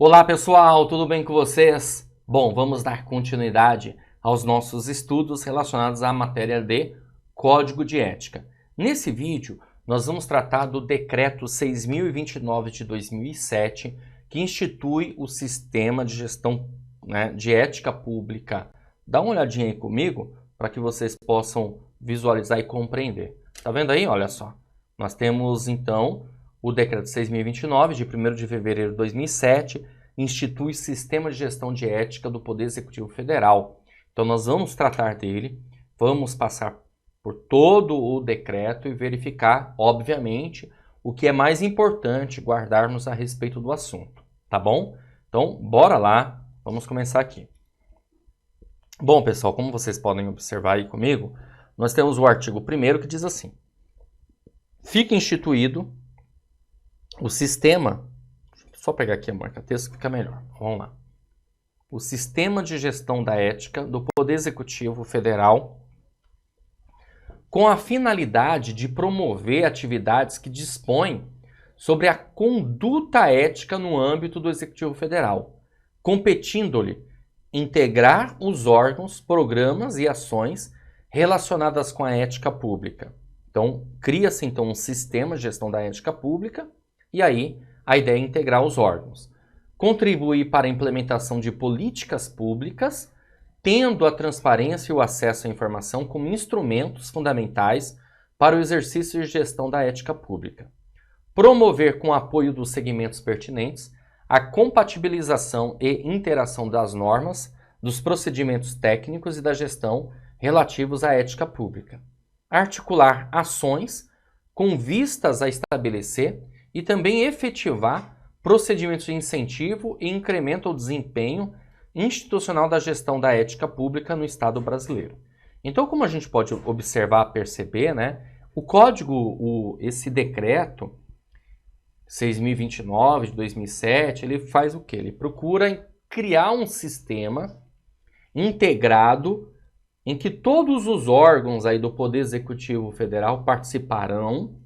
Olá pessoal, tudo bem com vocês? Bom, vamos dar continuidade aos nossos estudos relacionados à matéria de Código de Ética. Nesse vídeo, nós vamos tratar do Decreto 6.029 de 2007, que institui o Sistema de Gestão, de Ética Pública. Dá uma olhadinha aí comigo para que vocês possam visualizar e compreender. Tá vendo aí? Olha só. Nós temos então o Decreto 6.029 de 1º de fevereiro de 2007, institui o Sistema de Gestão de Ética do Poder Executivo Federal. Então nós vamos tratar dele, vamos passar por todo o decreto e verificar, obviamente, o que é mais importante guardarmos a respeito do assunto, tá bom? Então, bora lá, vamos começar aqui. Bom, pessoal, como vocês podem observar aí comigo, nós temos o artigo 1º que diz assim: fica instituído o sistema, só pegar aqui a marca-texto que fica melhor, vamos lá. O Sistema de Gestão da Ética do Poder Executivo Federal, com a finalidade de promover atividades que dispõem sobre a conduta ética no âmbito do Executivo Federal, competindo-lhe integrar os órgãos, programas e ações relacionadas com a ética pública. Então, cria-se então um sistema de gestão da ética pública e aí a ideia é integrar os órgãos. Contribuir para a implementação de políticas públicas, tendo a transparência e o acesso à informação como instrumentos fundamentais para o exercício de gestão da ética pública. Promover, com apoio dos segmentos pertinentes, a compatibilização e interação das normas, dos procedimentos técnicos e da gestão relativos à ética pública. Articular ações com vistas a estabelecer e também efetivar procedimentos de incentivo e incremento ao desempenho institucional da gestão da ética pública no Estado brasileiro. Então, como a gente pode observar, perceber, o código, esse decreto 6.029 de 2007, ele faz o quê? Ele procura criar um sistema integrado em que todos os órgãos aí do Poder Executivo Federal participarão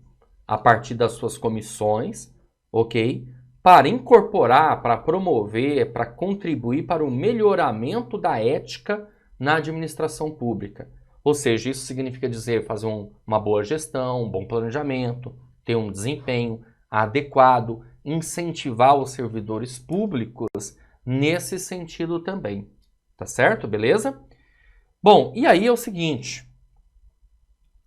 a partir das suas comissões, ok? Para incorporar, para promover, para contribuir para o melhoramento da ética na administração pública. Ou seja, isso significa dizer fazer uma boa gestão, um bom planejamento, ter um desempenho adequado, incentivar os servidores públicos nesse sentido também. Tá certo? Beleza? Bom, e aí é o seguinte,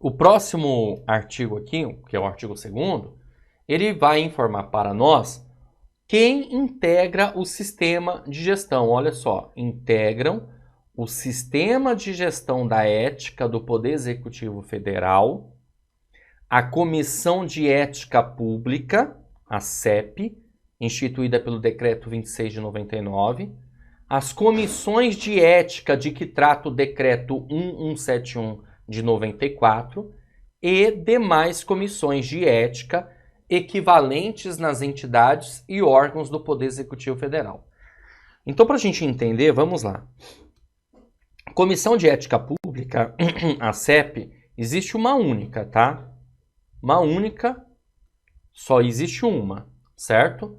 o próximo artigo aqui, que é o artigo 2º, ele vai informar para nós quem integra o sistema de gestão. Olha só, integram o Sistema de Gestão da Ética do Poder Executivo Federal, a Comissão de Ética Pública, a CEP, instituída pelo Decreto 26 de 99, as comissões de ética de que trata o Decreto 1171 de 94 e demais comissões de ética equivalentes nas entidades e órgãos do Poder Executivo Federal. Então, para a gente entender, vamos lá. Comissão de Ética Pública, a CEP, existe uma única, tá? Uma única, só existe uma, certo?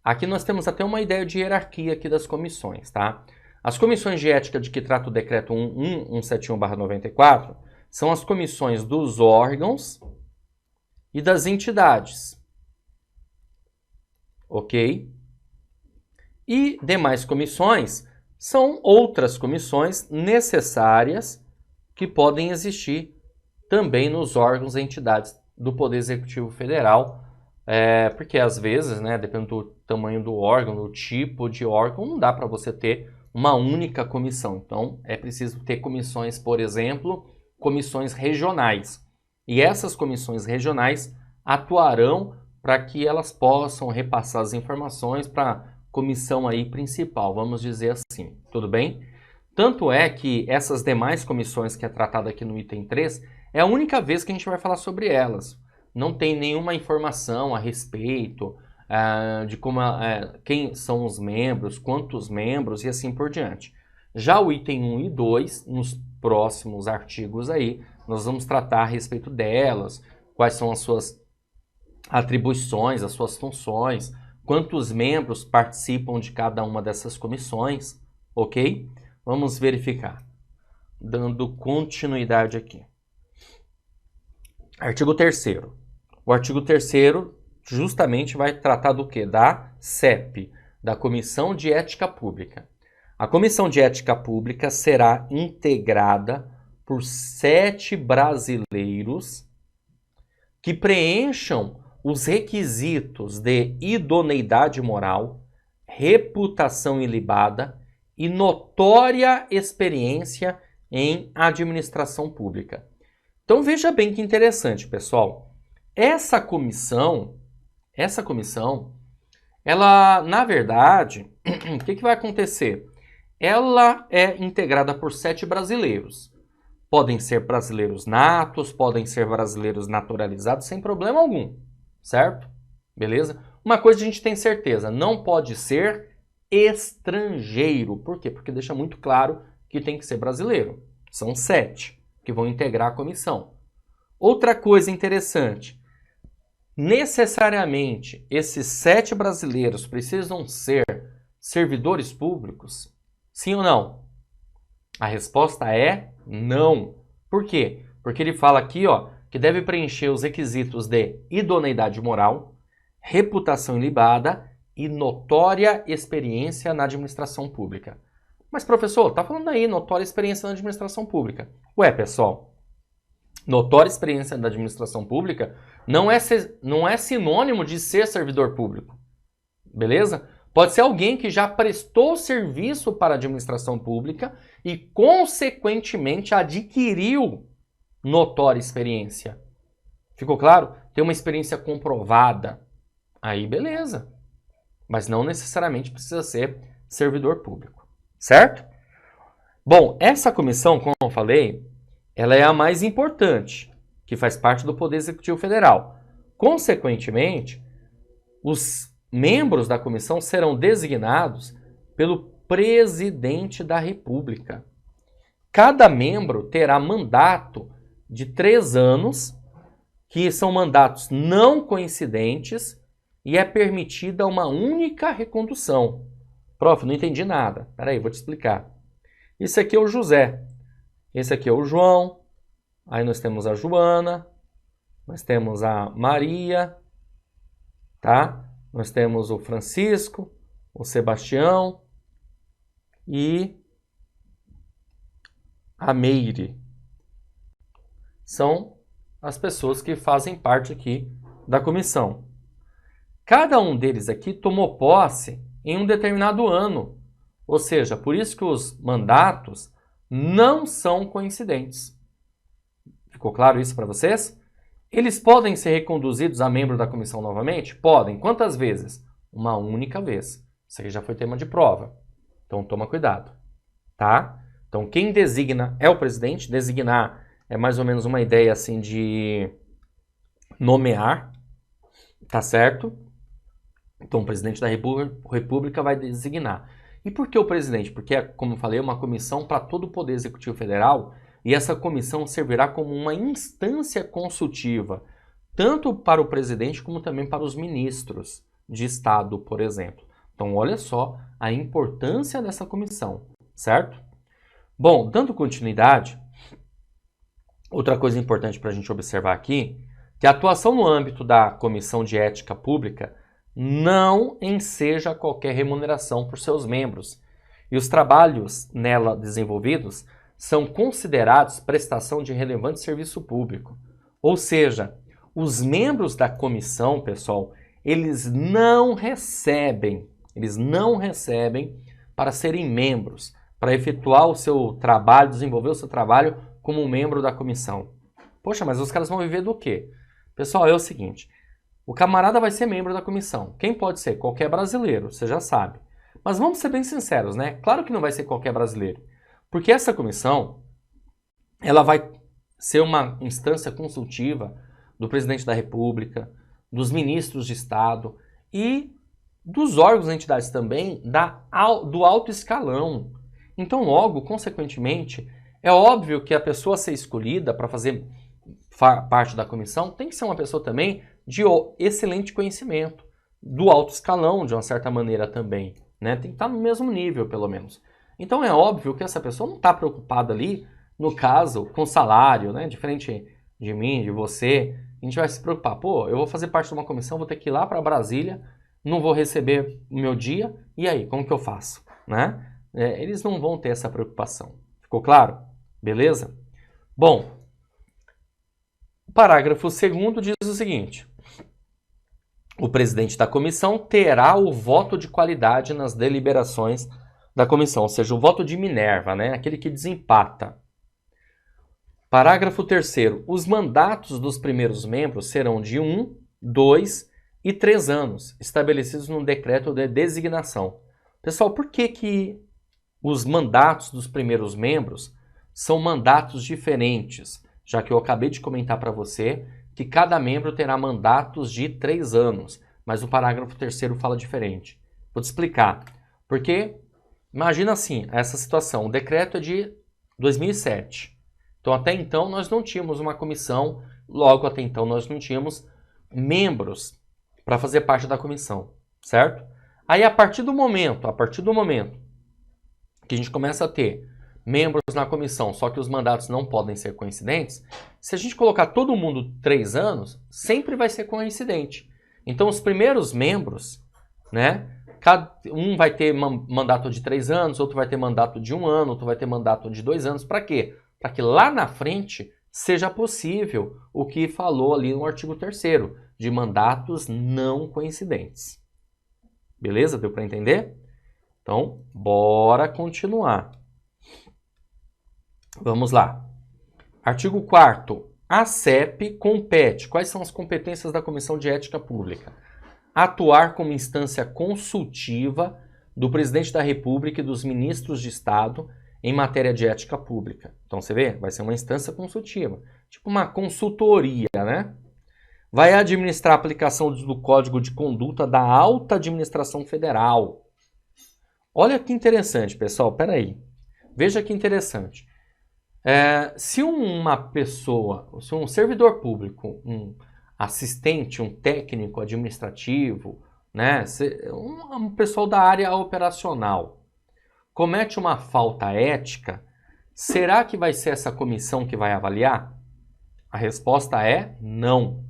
Aqui nós temos até uma ideia de hierarquia aqui das comissões, tá? As comissões de ética de que trata o Decreto 1171/94 são as comissões dos órgãos e das entidades, ok? E demais comissões são outras comissões necessárias que podem existir também nos órgãos e entidades do Poder Executivo Federal, porque às vezes, dependendo do tamanho do órgão, do tipo de órgão, não dá para você ter uma única comissão. Então, é preciso ter comissões, por exemplo, comissões regionais. E essas comissões regionais atuarão para que elas possam repassar as informações para a comissão aí principal, vamos dizer assim, tudo bem? Tanto é que essas demais comissões que é tratada aqui no item 3, é a única vez que a gente vai falar sobre elas. Não tem nenhuma informação a respeito de como, quem são os membros, quantos membros e assim por diante. Já o item 1 e 2, nos próximos artigos aí, nós vamos tratar a respeito delas, quais são as suas atribuições, as suas funções, quantos membros participam de cada uma dessas comissões, ok? Vamos verificar, dando continuidade aqui. Artigo 3º. O artigo 3º justamente vai tratar do quê? Da CEP, da Comissão de Ética Pública. A Comissão de Ética Pública será integrada por 7 brasileiros que preencham os requisitos de idoneidade moral, reputação ilibada e notória experiência em administração pública. Então veja bem que interessante, pessoal. Essa comissão, ela, na verdade, o que vai acontecer? Ela é integrada por 7 brasileiros. Podem ser brasileiros natos, podem ser brasileiros naturalizados, sem problema algum, certo? Beleza? Uma coisa a gente tem certeza, não pode ser estrangeiro. Por quê? Porque deixa muito claro que tem que ser brasileiro. São 7 que vão integrar a comissão. Outra coisa interessante, necessariamente esses 7 brasileiros precisam ser servidores públicos? Sim ou não? A resposta é não. Por quê? Porque ele fala aqui, ó, que deve preencher os requisitos de idoneidade moral, reputação ilibada e notória experiência na administração pública. Mas, professor, tá falando aí notória experiência na administração pública. Ué, pessoal, notória experiência na administração pública não é sinônimo de ser servidor público. Beleza? Pode ser alguém que já prestou serviço para a administração pública e, consequentemente, adquiriu notória experiência. Ficou claro? Tem uma experiência comprovada. Aí, beleza. Mas não necessariamente precisa ser servidor público. Certo? Bom, essa comissão, como eu falei, ela é a mais importante, que faz parte do Poder Executivo Federal. Consequentemente, os membros da comissão serão designados pelo presidente da República. Cada membro terá mandato de 3 anos, que são mandatos não coincidentes, e é permitida uma única recondução. Prof, não entendi nada. Peraí, vou te explicar. Isso aqui é o José. Esse aqui é o João. Aí nós temos a Joana. Nós temos a Maria. Tá? Nós temos o Francisco, o Sebastião e a Meire. São as pessoas que fazem parte aqui da comissão. Cada um deles aqui tomou posse em um determinado ano. Ou seja, por isso que os mandatos não são coincidentes. Ficou claro isso para vocês? Eles podem ser reconduzidos a membro da comissão novamente? Podem. Quantas vezes? Uma única vez. Isso aqui já foi tema de prova. Então toma cuidado. Tá? Então quem designa é o presidente. Designar é mais ou menos uma ideia assim de nomear. Tá certo? Então o presidente da República vai designar. E por que o presidente? Porque, como eu falei, é uma comissão para todo o Poder Executivo Federal. E essa comissão servirá como uma instância consultiva, tanto para o presidente como também para os ministros de Estado, por exemplo. Então, olha só a importância dessa comissão, certo? Bom, dando continuidade, outra coisa importante para a gente observar aqui, que a atuação no âmbito da Comissão de Ética Pública não enseja qualquer remuneração por seus membros, e os trabalhos nela desenvolvidos são considerados prestação de relevante serviço público. Ou seja, os membros da comissão, pessoal, eles não recebem para serem membros, para efetuar o seu trabalho, desenvolver o seu trabalho como membro da comissão. Poxa, mas os caras vão viver do quê? Pessoal, é o seguinte, o camarada vai ser membro da comissão. Quem pode ser? Qualquer brasileiro, você já sabe. Mas vamos ser bem sinceros, né? Claro que não vai ser qualquer brasileiro. Porque essa comissão, ela vai ser uma instância consultiva do presidente da República, dos ministros de Estado e dos órgãos e entidades também do alto escalão. Então, logo, consequentemente, é óbvio que a pessoa a ser escolhida para fazer parte da comissão tem que ser uma pessoa também de excelente conhecimento, do alto escalão, de uma certa maneira também, né? Tem que estar no mesmo nível, pelo menos. Então é óbvio que essa pessoa não está preocupada ali, no caso, com salário, né? Diferente de mim, de você, a gente vai se preocupar. Pô, eu vou fazer parte de uma comissão, vou ter que ir lá para Brasília, não vou receber o meu dia, e aí, como que eu faço? Né? Eles não vão ter essa preocupação. Ficou claro? Beleza? Bom, o parágrafo 2º diz o seguinte: o presidente da comissão terá o voto de qualidade nas deliberações da comissão, ou seja, o voto de Minerva, né? Aquele que desempata. Parágrafo 3º. Os mandatos dos primeiros membros serão de 1, 2 e 3 anos, estabelecidos no decreto de designação. Pessoal, por que os mandatos dos primeiros membros são mandatos diferentes? Já que eu acabei de comentar para você que cada membro terá mandatos de 3 anos, mas o parágrafo 3º fala diferente. Vou te explicar. Porque, imagina assim, essa situação, o decreto é de 2007. Então, até então, nós não tínhamos uma comissão, logo até então nós não tínhamos membros para fazer parte da comissão, certo? Aí, a partir do momento que a gente começa a ter membros na comissão, só que os mandatos não podem ser coincidentes, se a gente colocar todo mundo 3 anos, sempre vai ser coincidente. Então, os primeiros membros, né, um vai ter mandato de 3 anos, outro vai ter mandato de 1 ano, outro vai ter mandato de 2 anos. Para quê? Para que lá na frente seja possível o que falou ali no artigo 3º, de mandatos não coincidentes. Beleza? Deu para entender? Então, bora continuar. Vamos lá. Artigo 4º. A CEP compete. Quais são as competências da Comissão de Ética Pública? Atuar como instância consultiva do Presidente da República e dos ministros de Estado em matéria de ética pública. Então, você vê, vai ser uma instância consultiva, tipo uma consultoria, né? Vai administrar a aplicação do Código de Conduta da Alta Administração Federal. Olha que interessante, pessoal, peraí. Veja que interessante. Se uma pessoa, se um servidor público, um assistente, um técnico administrativo, né, um pessoal da área operacional, comete uma falta ética, será que vai ser essa comissão que vai avaliar? A resposta é não.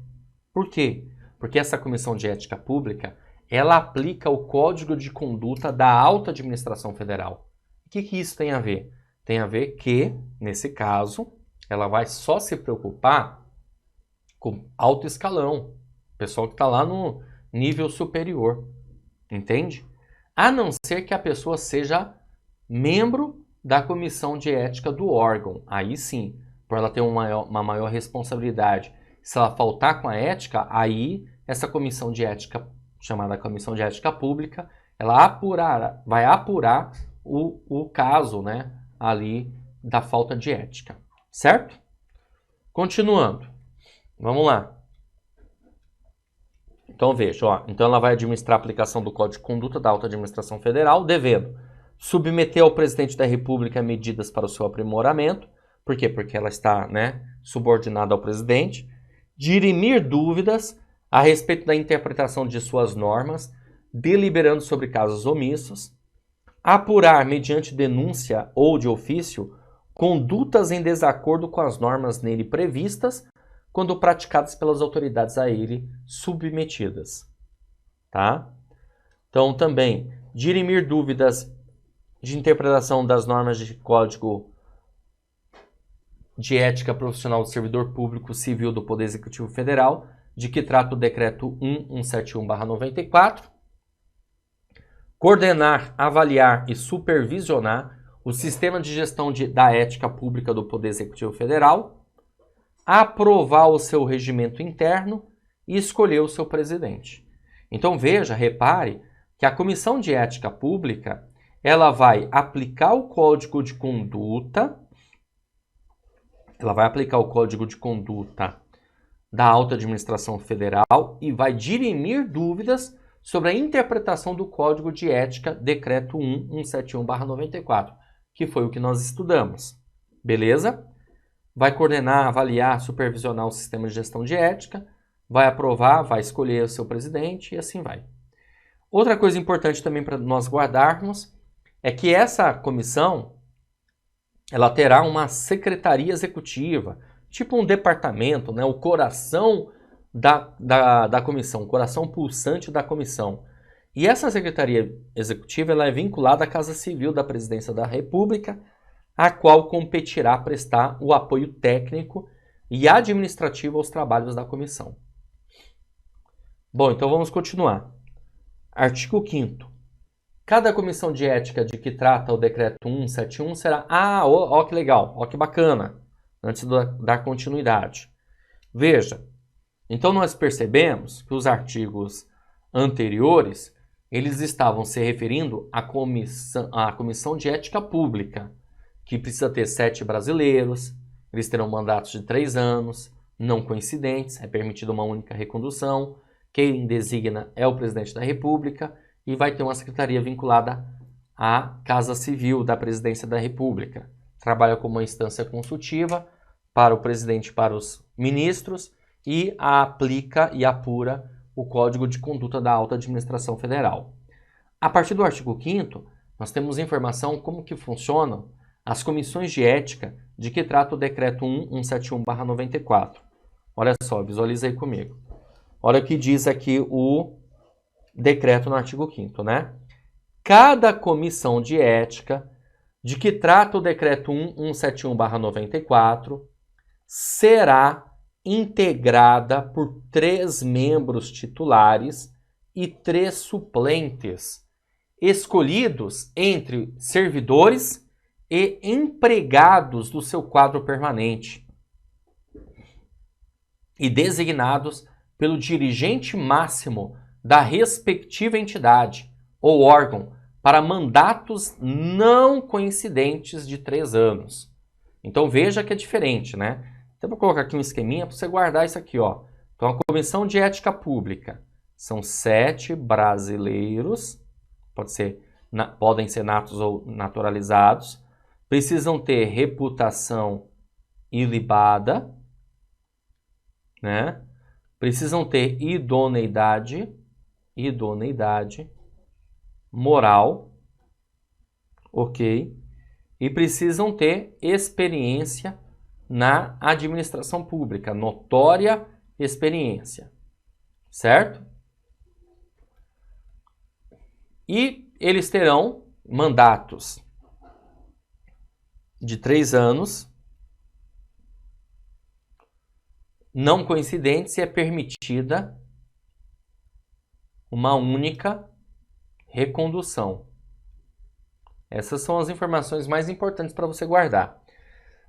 Por quê? Porque essa comissão de ética pública, ela aplica o Código de Conduta da Alta Administração Federal. O que isso tem a ver? Tem a ver que, nesse caso, ela vai só se preocupar com alto escalão, pessoal que está lá no nível superior, entende? A não ser que a pessoa seja membro da comissão de ética do órgão. Aí sim, por ela ter uma maior responsabilidade. Se ela faltar com a ética, aí essa comissão de ética, chamada Comissão de Ética Pública, ela vai apurar o caso, né, ali da falta de ética. Certo? Continuando. Vamos lá. Então veja, ó. Então ela vai administrar a aplicação do Código de Conduta da Alta Administração Federal, devendo submeter ao Presidente da República medidas para o seu aprimoramento. Por quê? Porque ela está, né, subordinada ao Presidente. Dirimir dúvidas a respeito da interpretação de suas normas, deliberando sobre casos omissos. Apurar, mediante denúncia ou de ofício, condutas em desacordo com as normas nele previstas, quando praticadas pelas autoridades a ele submetidas. Tá? Então, também, dirimir dúvidas de interpretação das normas de Código de Ética Profissional do Servidor Público Civil do Poder Executivo Federal, de que trata o Decreto 1171/94. Coordenar, avaliar e supervisionar o sistema de gestão da ética pública do Poder Executivo Federal, aprovar o seu regimento interno e escolher o seu presidente. Então veja, repare que a Comissão de Ética Pública, ela vai aplicar o Código de Conduta, da Alta Administração Federal e vai dirimir dúvidas sobre a interpretação do Código de Ética, Decreto 1171/94, que foi o que nós estudamos. Beleza? Vai coordenar, avaliar, supervisionar o sistema de gestão de ética, vai aprovar, vai escolher o seu presidente e assim vai. Outra coisa importante também para nós guardarmos é que essa comissão ela terá uma secretaria executiva, tipo um departamento, né? O coração da comissão, o coração pulsante da comissão. E essa secretaria executiva ela é vinculada à Casa Civil da Presidência da República, a qual competirá prestar o apoio técnico e administrativo aos trabalhos da comissão. Bom, então vamos continuar. Artigo 5º. Cada comissão de ética de que trata o decreto 171 será... ó que legal, ó que bacana, antes de dar continuidade. Veja, então nós percebemos que os artigos anteriores, eles estavam se referindo à comissão de ética pública, que precisa ter 7 brasileiros, eles terão mandatos de 3 anos, não coincidentes, é permitida uma única recondução, quem designa é o presidente da República e vai ter uma secretaria vinculada à Casa Civil da Presidência da República. Trabalha como uma instância consultiva para o presidente e para os ministros e aplica e apura o Código de Conduta da Alta Administração Federal. A partir do artigo 5º, nós temos informação como que funcionam as comissões de ética de que trata o decreto 171/94. Olha só, visualiza aí comigo. Olha o que diz aqui o decreto no artigo 5º, né? Cada comissão de ética de que trata o decreto 171/94 será integrada por 3 membros titulares e 3 suplentes, escolhidos entre servidores e empregados do seu quadro permanente e designados pelo dirigente máximo da respectiva entidade ou órgão para mandatos não coincidentes de 3 anos. Então veja que é diferente, né? Então vou colocar aqui um esqueminha para você guardar isso aqui, ó. Então a Comissão de Ética Pública são 7 brasileiros, podem ser natos ou naturalizados, precisam ter reputação ilibada, né? Precisam ter idoneidade moral, ok? E precisam ter experiência na administração pública, notória experiência, certo? E eles terão mandatos de 3 anos, não coincidentes, e é permitida uma única recondução. Essas são as informações mais importantes para você guardar.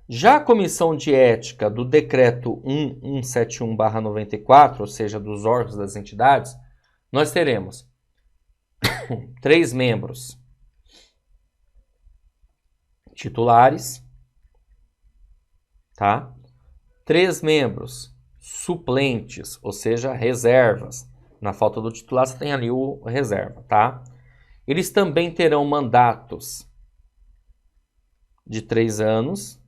Já a comissão de ética do decreto 1171/94, ou seja, dos órgãos das entidades, nós teremos 3 membros titulares, tá? 3 membros suplentes, ou seja, reservas. Na falta do titular, você tem ali o reserva, tá? Eles também terão mandatos de 3 anos,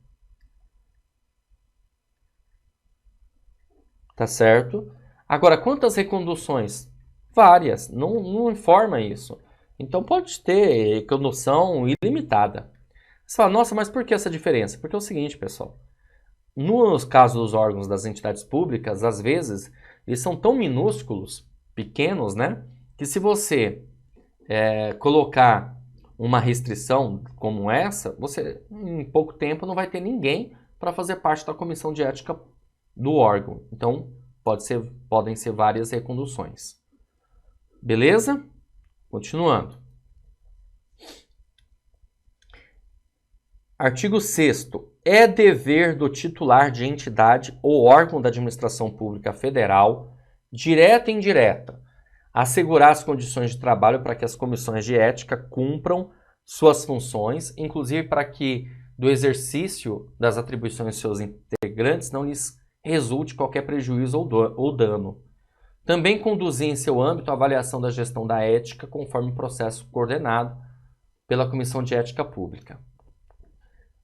tá certo? Agora, quantas reconduções? Várias, não informa isso. Então pode ter recondução ilimitada. Você fala, nossa, mas por que essa diferença? Porque é o seguinte, pessoal. Nos casos dos órgãos das entidades públicas, às vezes, eles são tão minúsculos, pequenos, né? Que se você colocar uma restrição como essa, você em pouco tempo não vai ter ninguém para fazer parte da comissão de ética do órgão. Então, podem ser várias reconduções. Beleza? Continuando. Artigo 6º. É dever do titular de entidade ou órgão da administração pública federal, direta e indireta, assegurar as condições de trabalho para que as comissões de ética cumpram suas funções, inclusive para que do exercício das atribuições de seus integrantes não lhes resulte qualquer prejuízo ou dano. Também conduzir em seu âmbito a avaliação da gestão da ética conforme o processo coordenado pela Comissão de Ética Pública.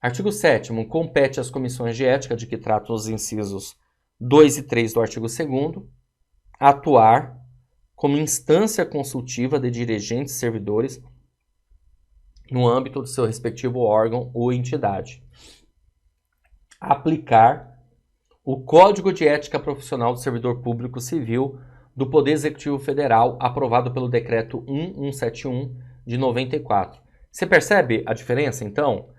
Artigo 7º. Compete às comissões de ética de que tratam os incisos 2 e 3 do artigo 2º atuar como instância consultiva de dirigentes e servidores no âmbito do seu respectivo órgão ou entidade. Aplicar o Código de Ética Profissional do Servidor Público Civil do Poder Executivo Federal, aprovado pelo Decreto 1171 de 94. Você percebe a diferença, então?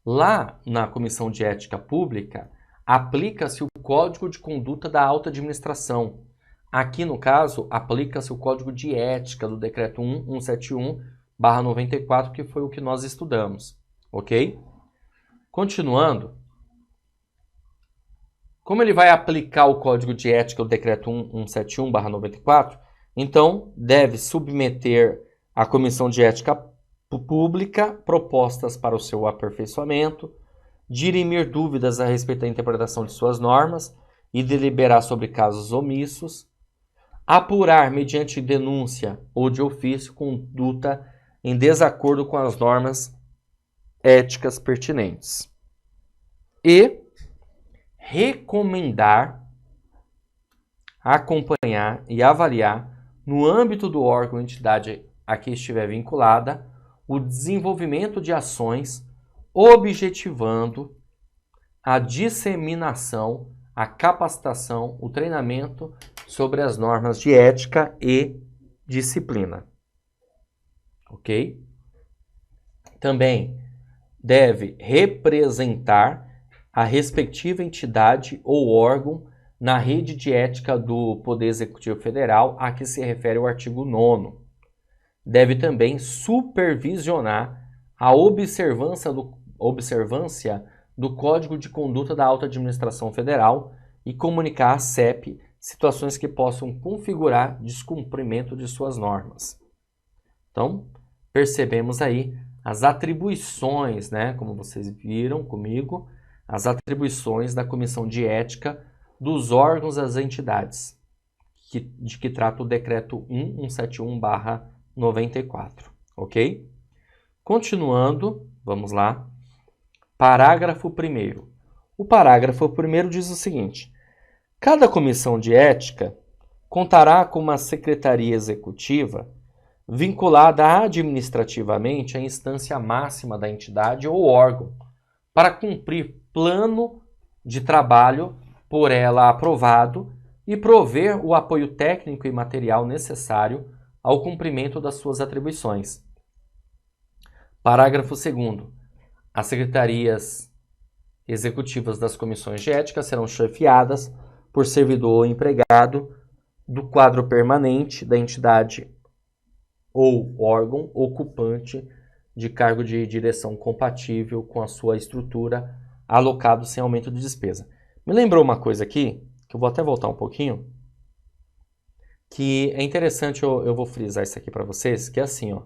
Lá na Comissão de Ética Pública, aplica-se o Código de Conduta da Alta Administração. Aqui, no caso, aplica-se o Código de Ética do Decreto 1171/94, que foi o que nós estudamos, ok? Continuando, como ele vai aplicar o Código de Ética do Decreto 1171/94, então deve submeter à Comissão de Ética Pública propostas para o seu aperfeiçoamento, dirimir dúvidas a respeito da interpretação de suas normas e deliberar sobre casos omissos, apurar mediante denúncia ou de ofício conduta em desacordo com as normas éticas pertinentes e recomendar, acompanhar e avaliar, no âmbito do órgão ou entidade a que estiver vinculada, o desenvolvimento de ações objetivando a disseminação, a capacitação, o treinamento sobre as normas de ética e disciplina. Ok? Também deve representar a respectiva entidade ou órgão na rede de ética do Poder Executivo Federal a que se refere o artigo 9º. Deve também supervisionar a observância do Código de Conduta da Alta Administração Federal e comunicar à CEP situações que possam configurar descumprimento de suas normas. Então, percebemos aí as atribuições, né, como vocês viram comigo, as atribuições da Comissão de Ética dos órgãos das entidades, de que trata o Decreto 1171/94, ok? Continuando, vamos lá. Parágrafo 1º. O parágrafo 1º diz o seguinte: cada comissão de ética contará com uma secretaria executiva vinculada administrativamente à instância máxima da entidade ou órgão, para cumprir plano de trabalho por ela aprovado e prover o apoio técnico e material necessário ao cumprimento das suas atribuições. Parágrafo 2º. As secretarias executivas das comissões de ética serão chefiadas por servidor ou empregado do quadro permanente da entidade ou órgão ocupante de cargo de direção compatível com a sua estrutura, alocado sem aumento de despesa. Me lembrou uma coisa aqui, que eu vou até voltar um pouquinho, que é interessante, eu vou frisar isso aqui para vocês, que é assim, ó.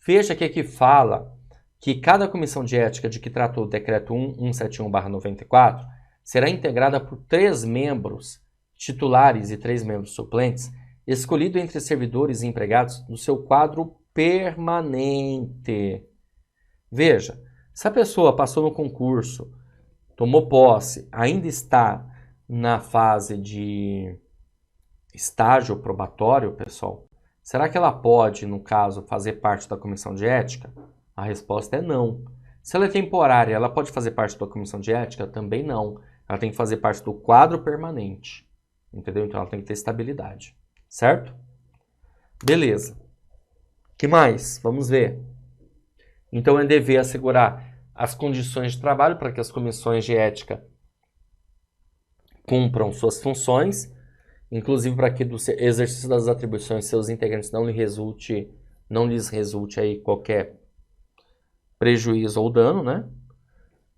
Veja que aqui fala que cada comissão de ética de que trata o Decreto 1171/94 será integrada por 3 membros titulares e 3 membros suplentes, escolhido entre servidores e empregados do seu quadro permanente. Veja, se a pessoa passou no concurso, tomou posse, ainda está na fase de estágio probatório, pessoal, será que ela pode, no caso, fazer parte da comissão de ética? A resposta é não. Se ela é temporária, ela pode fazer parte da comissão de ética? Também não. Ela tem que fazer parte do quadro permanente. Entendeu? Então ela tem que ter estabilidade. Certo? Beleza. O que mais? Vamos ver. Então é dever assegurar as condições de trabalho para que as comissões de ética cumpram suas funções, inclusive para que do exercício das atribuições seus integrantes não lhes resulte aí qualquer prejuízo ou dano, né?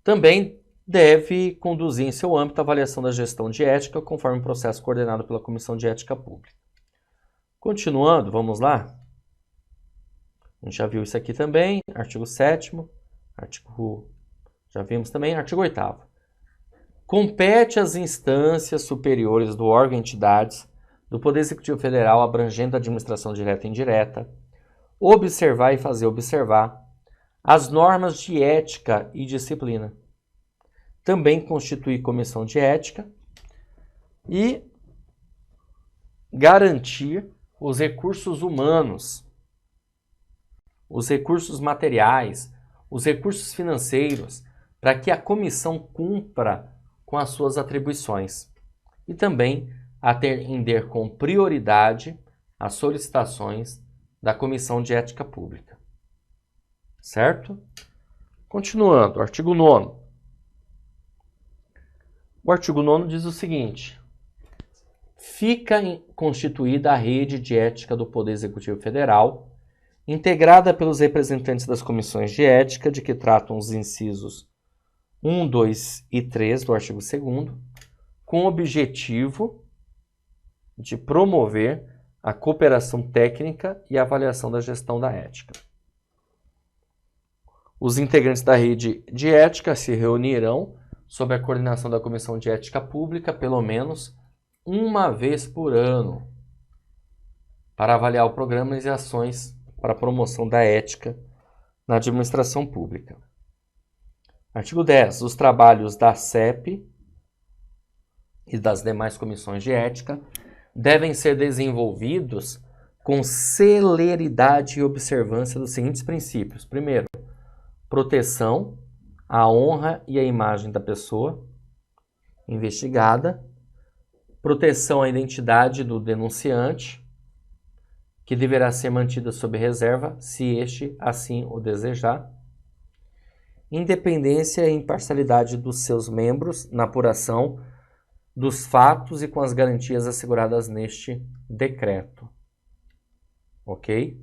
Também deve conduzir em seu âmbito a avaliação da gestão de ética conforme o processo coordenado pela Comissão de Ética Pública. Continuando, vamos lá. A gente já viu isso aqui também, artigo 7º, já vimos também, artigo 8º. Compete às instâncias superiores do órgão e entidades do Poder Executivo Federal abrangendo a administração direta e indireta, observar e fazer observar as normas de ética e disciplina. Também constituir comissão de ética e garantir os recursos humanos, os recursos materiais, os recursos financeiros, para que a comissão cumpra com as suas atribuições. E também atender com prioridade as solicitações da Comissão de Ética Pública. Certo? Continuando, artigo 9º. O artigo 9º diz o seguinte: fica constituída a rede de ética do Poder Executivo Federal, integrada pelos representantes das comissões de ética, de que tratam os incisos 1, 2 e 3 do artigo 2º, com o objetivo de promover a cooperação técnica e a avaliação da gestão da ética. Os integrantes da rede de ética se reunirão sob a coordenação da Comissão de Ética Pública pelo menos uma vez por ano para avaliar programas e ações para a promoção da ética na administração pública. Artigo 10. Os trabalhos da CEP e das demais comissões de ética devem ser desenvolvidos com celeridade e observância dos seguintes princípios. Primeiro, proteção à honra e à imagem da pessoa investigada, proteção à identidade do denunciante, que deverá ser mantida sob reserva, se este assim o desejar, independência e imparcialidade dos seus membros na apuração dos fatos e com as garantias asseguradas neste decreto. Ok?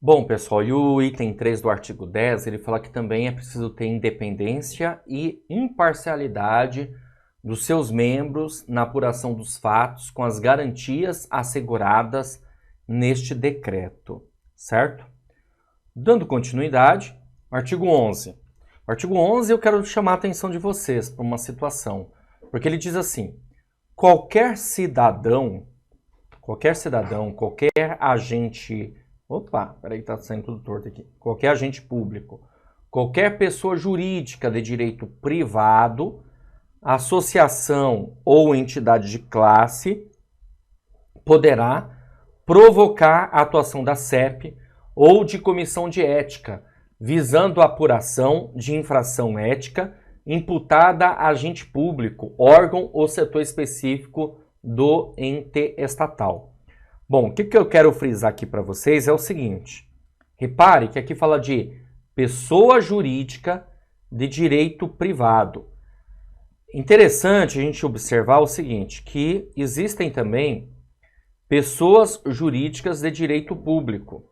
Bom, pessoal, e o item 3 do artigo 10, ele fala que também é preciso ter independência e imparcialidade dos seus membros na apuração dos fatos com as garantias asseguradas neste decreto, certo? Dando continuidade, artigo 11. O artigo 11 eu quero chamar a atenção de vocês para uma situação, porque ele diz assim: qualquer cidadão, qualquer agente... Opa, peraí que tá saindo tudo torto aqui. Qualquer agente público, qualquer pessoa jurídica de direito privado, associação ou entidade de classe poderá provocar a atuação da CEP ou de comissão de ética, visando a apuração de infração ética imputada a agente público, órgão ou setor específico do ente estatal. Bom, o que eu quero frisar aqui para vocês é o seguinte. Repare que aqui fala de pessoa jurídica de direito privado. Interessante a gente observar o seguinte, que existem também pessoas jurídicas de direito público.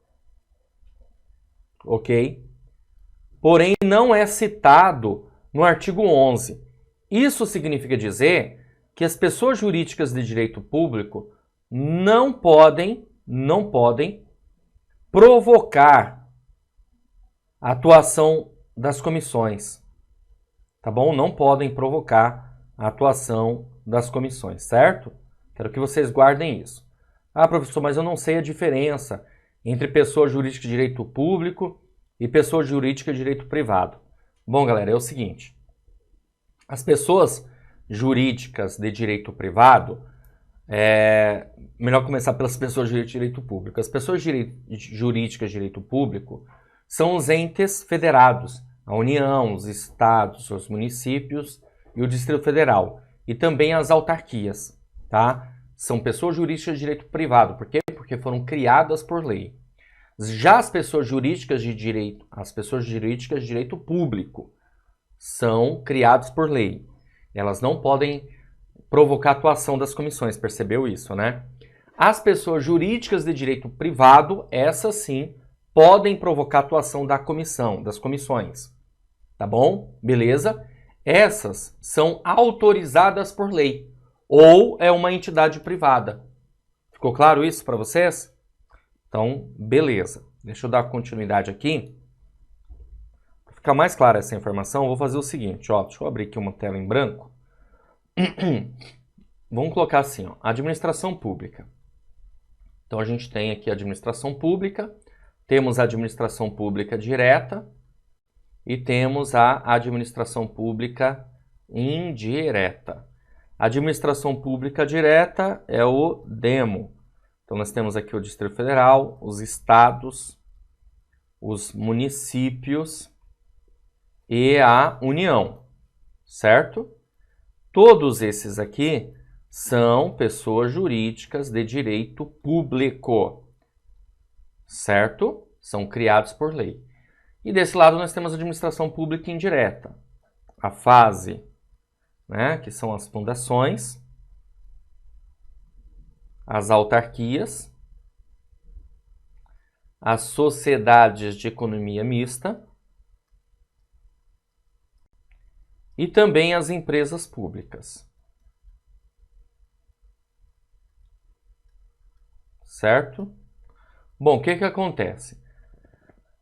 Ok? Porém, não é citado no artigo 11. Isso significa dizer que as pessoas jurídicas de direito público não podem provocar a atuação das comissões, tá bom? Não podem provocar a atuação das comissões, certo? Quero que vocês guardem isso. Ah, professor, mas eu não sei a diferença entre pessoa jurídica de direito público e pessoa jurídica de direito privado. Bom, galera, é o seguinte. As pessoas jurídicas de direito privado, melhor começar pelas pessoas jurídicas de direito público. As pessoas jurídicas de direito público são os entes federados, a União, os estados, os municípios e o Distrito Federal. E também as autarquias, tá? São pessoas jurídicas de direito privado. Por quê? Porque foram criadas por lei. Já as pessoas jurídicas de direito público são criadas por lei. Elas não podem provocar a atuação das comissões, percebeu isso, né? As pessoas jurídicas de direito privado, essas sim, podem provocar a atuação da comissão, das comissões. Tá bom? Beleza? Essas são autorizadas por lei ou é uma entidade privada. Ficou claro isso para vocês? Então, beleza. Deixa eu dar continuidade aqui. Para ficar mais clara essa informação, eu vou fazer o seguinte, ó. Deixa eu abrir aqui uma tela em branco. Vamos colocar assim, ó, administração pública. Então, a gente tem aqui a administração pública, temos a administração pública direta e temos a administração pública indireta. A administração pública direta é o DEMO. Então, nós temos aqui o Distrito Federal, os estados, os municípios e a União, certo? Todos esses aqui são pessoas jurídicas de direito público, certo? São criados por lei. E desse lado nós temos a administração pública indireta, a fase, né, que são as fundações, as autarquias, as sociedades de economia mista e também as empresas públicas. Certo? Bom, o que acontece?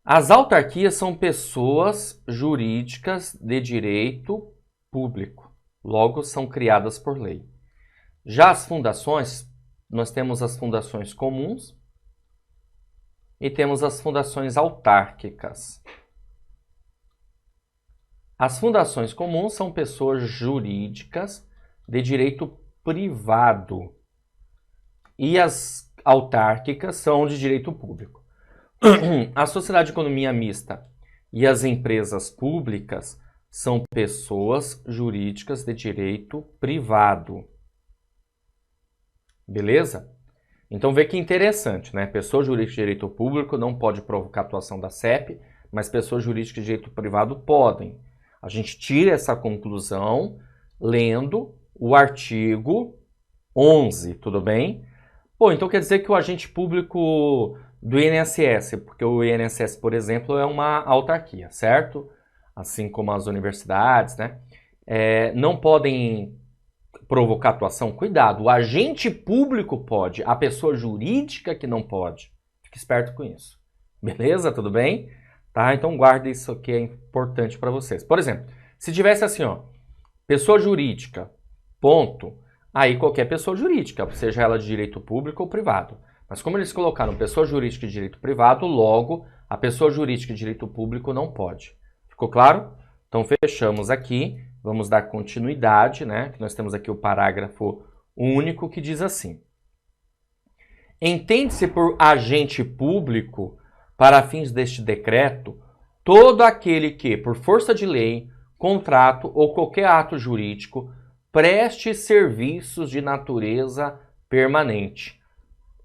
As autarquias são pessoas jurídicas de direito público, logo são criadas por lei. Já as fundações, nós temos as fundações comuns e temos as fundações autárquicas. As fundações comuns são pessoas jurídicas de direito privado e as autárquicas são de direito público. A sociedade de economia mista e as empresas públicas são pessoas jurídicas de direito privado. Beleza? Então vê que interessante, né? Pessoa jurídica de direito público não pode provocar atuação da CEP, mas pessoas jurídicas de direito privado podem. A gente tira essa conclusão lendo o artigo 11, tudo bem? Pô, então quer dizer que o agente público do INSS, porque o INSS, por exemplo, é uma autarquia, certo? Assim como as universidades, né? Não podem provocar atuação. Cuidado, o agente público pode, a pessoa jurídica que não pode. Fique esperto com isso. Beleza? Tudo bem? Tá? Então guarde isso aqui, é importante para vocês. Por exemplo, se tivesse assim, ó, pessoa jurídica, ponto, aí qualquer pessoa jurídica, seja ela de direito público ou privado. Mas como eles colocaram pessoa jurídica de direito privado, logo a pessoa jurídica de direito público não pode. Ficou claro? Então fechamos aqui, vamos dar continuidade, né? Nós temos aqui o parágrafo único que diz assim: entende-se por agente público, para fins deste decreto, todo aquele que, por força de lei, contrato ou qualquer ato jurídico, preste serviços de natureza permanente,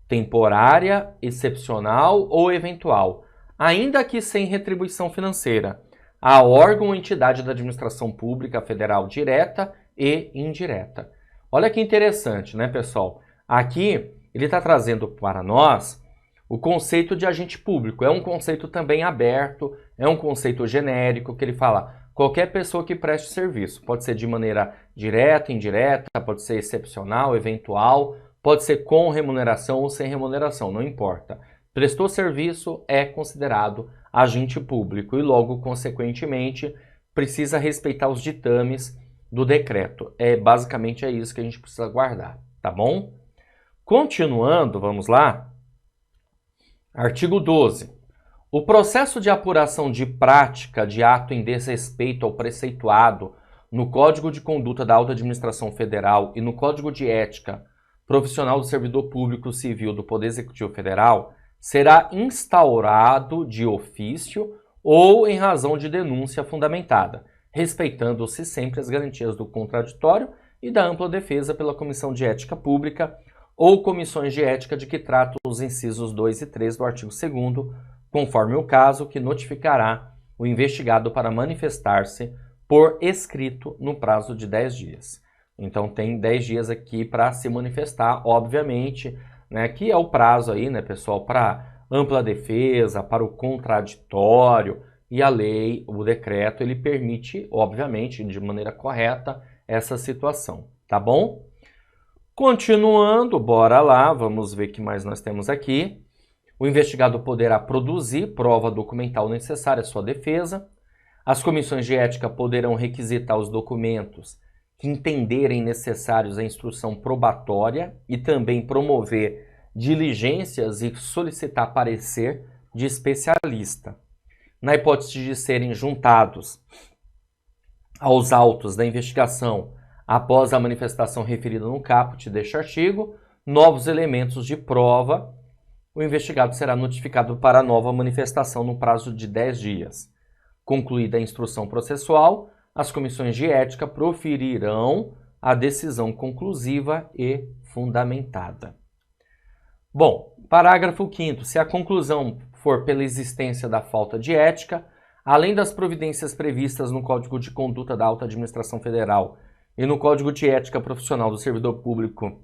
temporária, excepcional ou eventual, ainda que sem retribuição financeira, a órgão ou entidade da administração pública federal direta e indireta. Olha que interessante, né, pessoal? Aqui ele está trazendo para nós o conceito de agente público. É um conceito também aberto, é um conceito genérico que ele fala qualquer pessoa que preste serviço. Pode ser de maneira direta, indireta, pode ser excepcional, eventual, pode ser com remuneração ou sem remuneração, não importa. Prestou serviço é considerado agente público e logo, consequentemente, precisa respeitar os ditames do decreto. Basicamente é isso que a gente precisa guardar, tá bom? Continuando, vamos lá. Artigo 12. O processo de apuração de prática de ato em desrespeito ao preceituado no Código de Conduta da Alta Administração Federal e no Código de Ética Profissional do Servidor Público Civil do Poder Executivo Federal será instaurado de ofício ou em razão de denúncia fundamentada, respeitando-se sempre as garantias do contraditório e da ampla defesa pela Comissão de Ética Pública ou comissões de ética de que tratam os incisos 2 e 3 do artigo 2º, conforme o caso, que notificará o investigado para manifestar-se por escrito no prazo de 10 dias. Então tem 10 dias aqui para se manifestar, obviamente, né, que é o prazo aí, né, pessoal, para ampla defesa, para o contraditório, e a lei, o decreto, ele permite, obviamente, de maneira correta, essa situação, tá bom? Continuando, bora lá, vamos ver o que mais nós temos aqui. O investigado poderá produzir prova documental necessária à sua defesa. As comissões de ética poderão requisitar os documentos que entenderem necessários à instrução probatória e também promover diligências e solicitar parecer de especialista. na hipótese de serem juntados aos autos da investigação após a manifestação referida no caput deste artigo, novos elementos de prova, o investigado será notificado para nova manifestação no prazo de 10 dias. Concluída a instrução processual, as comissões de ética proferirão a decisão conclusiva e fundamentada. Bom, parágrafo 5º. Se a conclusão for pela existência da falta de ética, além das providências previstas no Código de Conduta da Alta Administração Federal e no Código de Ética Profissional do Servidor Público